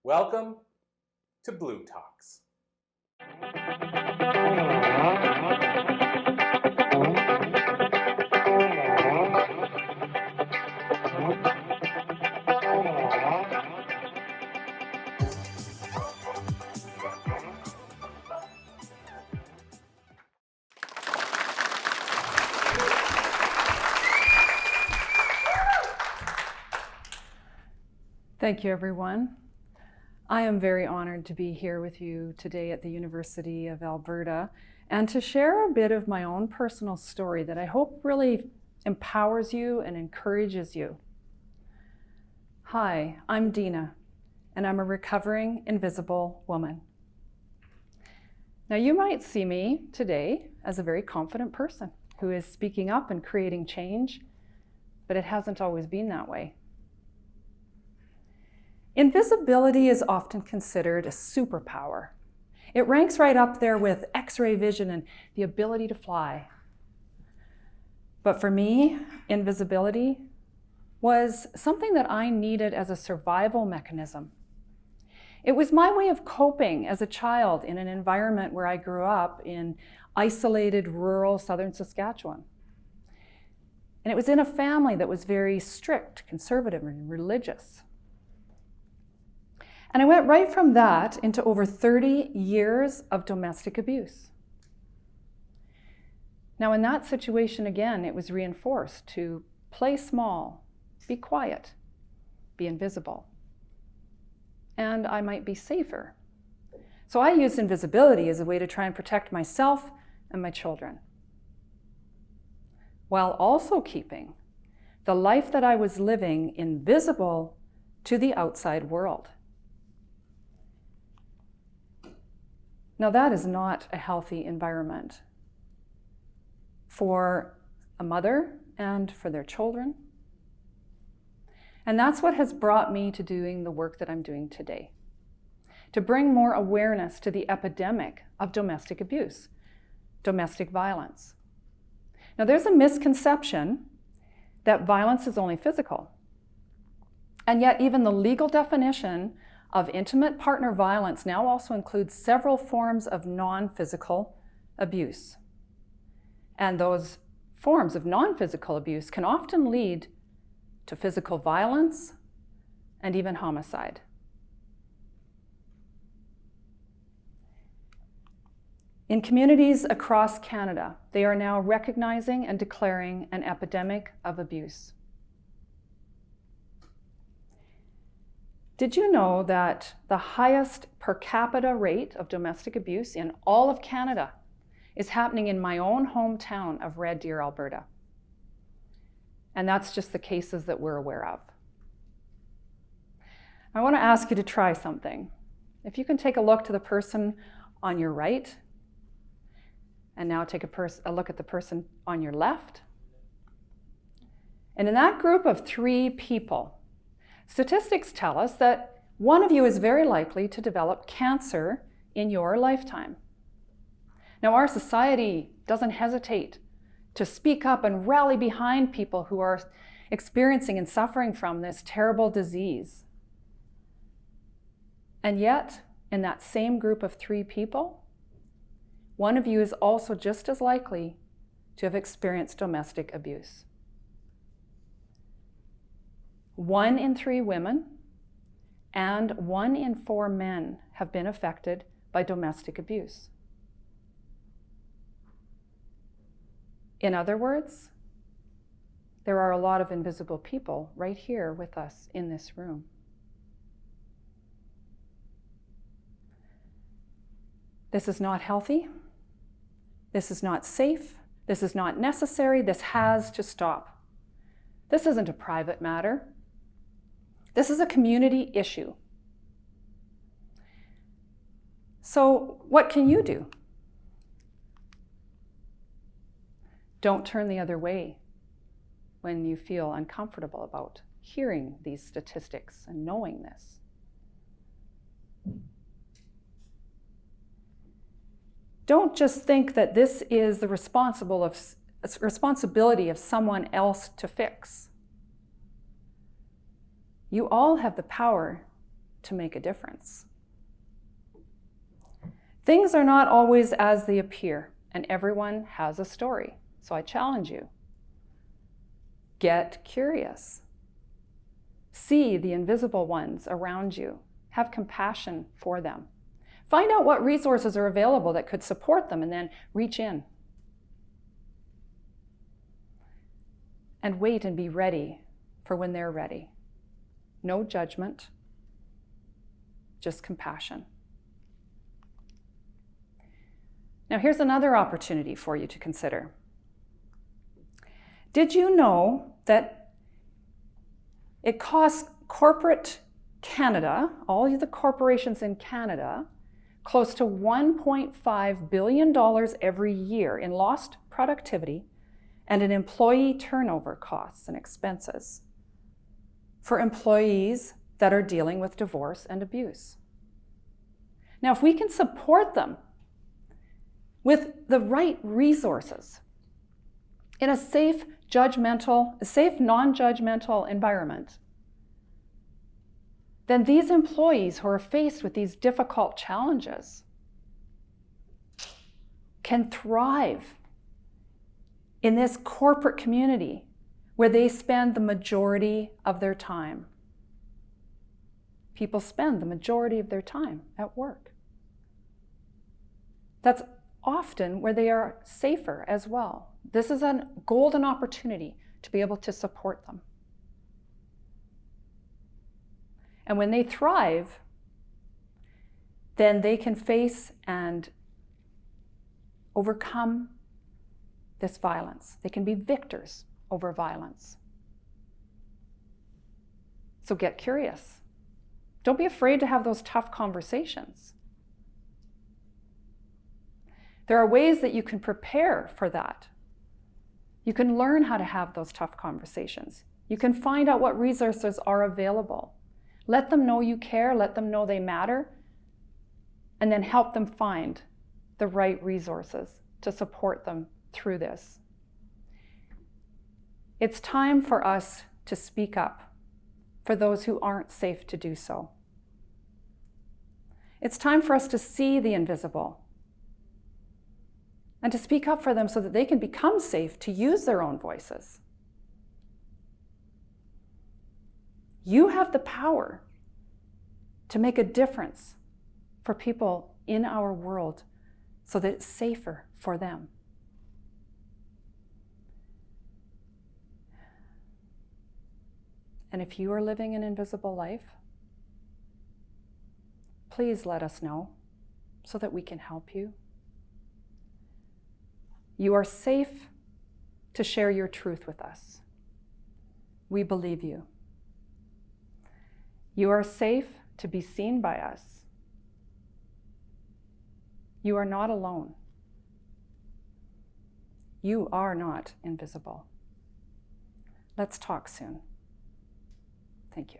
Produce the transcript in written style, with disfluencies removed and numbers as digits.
Welcome to Blue Talks. Thank you, everyone. I am very honored to be here with you today at the University of Alberta and to share a bit of my own personal story that I hope really empowers you and encourages you. Hi, I'm Deena, and I'm a recovering invisible woman. Now, you might see me today as a very confident person who is speaking up and creating change, but it hasn't always been that way. Invisibility is often considered a superpower. It ranks right up there with X-ray vision and the ability to fly. But for me, invisibility was something that I needed as a survival mechanism. It was my way of coping as a child in an environment where I grew up in isolated rural southern Saskatchewan. And it was in a family that was very strict, conservative, and religious. And I went right from that into over 30 years of domestic abuse. Now, in that situation, again, it was reinforced to play small, be quiet, be invisible. And I might be safer. So I used invisibility as a way to try and protect myself and my children, while also keeping the life that I was living invisible to the outside world. Now, that is not a healthy environment for a mother and for their children. And that's what has brought me to doing the work that I'm doing today, to bring more awareness to the epidemic of domestic abuse, domestic violence. Now, there's a misconception that violence is only physical. And yet, even the legal definition of intimate partner violence now also includes several forms of non-physical abuse. And those forms of non-physical abuse can often lead to physical violence and even homicide. In communities across Canada, they are now recognizing and declaring an epidemic of abuse. Did you know that the highest per capita rate of domestic abuse in all of Canada is happening in my own hometown of Red Deer, Alberta? And that's just the cases that we're aware of. I want to ask you to try something. If you can take a look to the person on your right, and now take a look at the person on your left. And in that group of 3 people, statistics tell us that one of you is very likely to develop cancer in your lifetime. Now, our society doesn't hesitate to speak up and rally behind people who are experiencing and suffering from this terrible disease. And yet, in that same group of 3 people, one of you is also just as likely to have experienced domestic abuse. 1 in 3 women and 1 in 4 men have been affected by domestic abuse. In other words, there are a lot of invisible people right here with us in this room. This is not healthy. This is not safe. This is not necessary. This has to stop. This isn't a private matter. This is a community issue. So, what can you do? Don't turn the other way when you feel uncomfortable about hearing these statistics and knowing this. Don't just think that this is the responsibility of someone else to fix. You all have the power to make a difference. Things are not always as they appear, and everyone has a story. So I challenge you. Get curious. See the invisible ones around you. Have compassion for them. Find out what resources are available that could support them, and then reach in. And wait and be ready for when they're ready. No judgment, just compassion. Now here's another opportunity for you to consider. Did you know that it costs corporate Canada, all of the corporations in Canada, close to $1.5 billion every year in lost productivity and in employee turnover costs and expenses for employees that are dealing with divorce and abuse? Now, if we can support them with the right resources in a safe, non-judgmental environment, then these employees who are faced with these difficult challenges can thrive in this corporate community where they spend the majority of their time. People spend the majority of their time at work. That's often where they are safer as well. This is a golden opportunity to be able to support them. And when they thrive, then they can face and overcome this violence. They can be victors over violence. So get curious. Don't be afraid to have those tough conversations. There are ways that you can prepare for that. You can learn how to have those tough conversations. You can find out what resources are available. Let them know you care, let them know they matter, and then help them find the right resources to support them through this. It's time for us to speak up for those who aren't safe to do so. It's time for us to see the invisible and to speak up for them so that they can become safe to use their own voices. You have the power to make a difference for people in our world so that it's safer for them. And if you are living an invisible life, please let us know so that we can help you. You are safe to share your truth with us. We believe you. You are safe to be seen by us. You are not alone. You are not invisible. Let's talk soon. Thank you.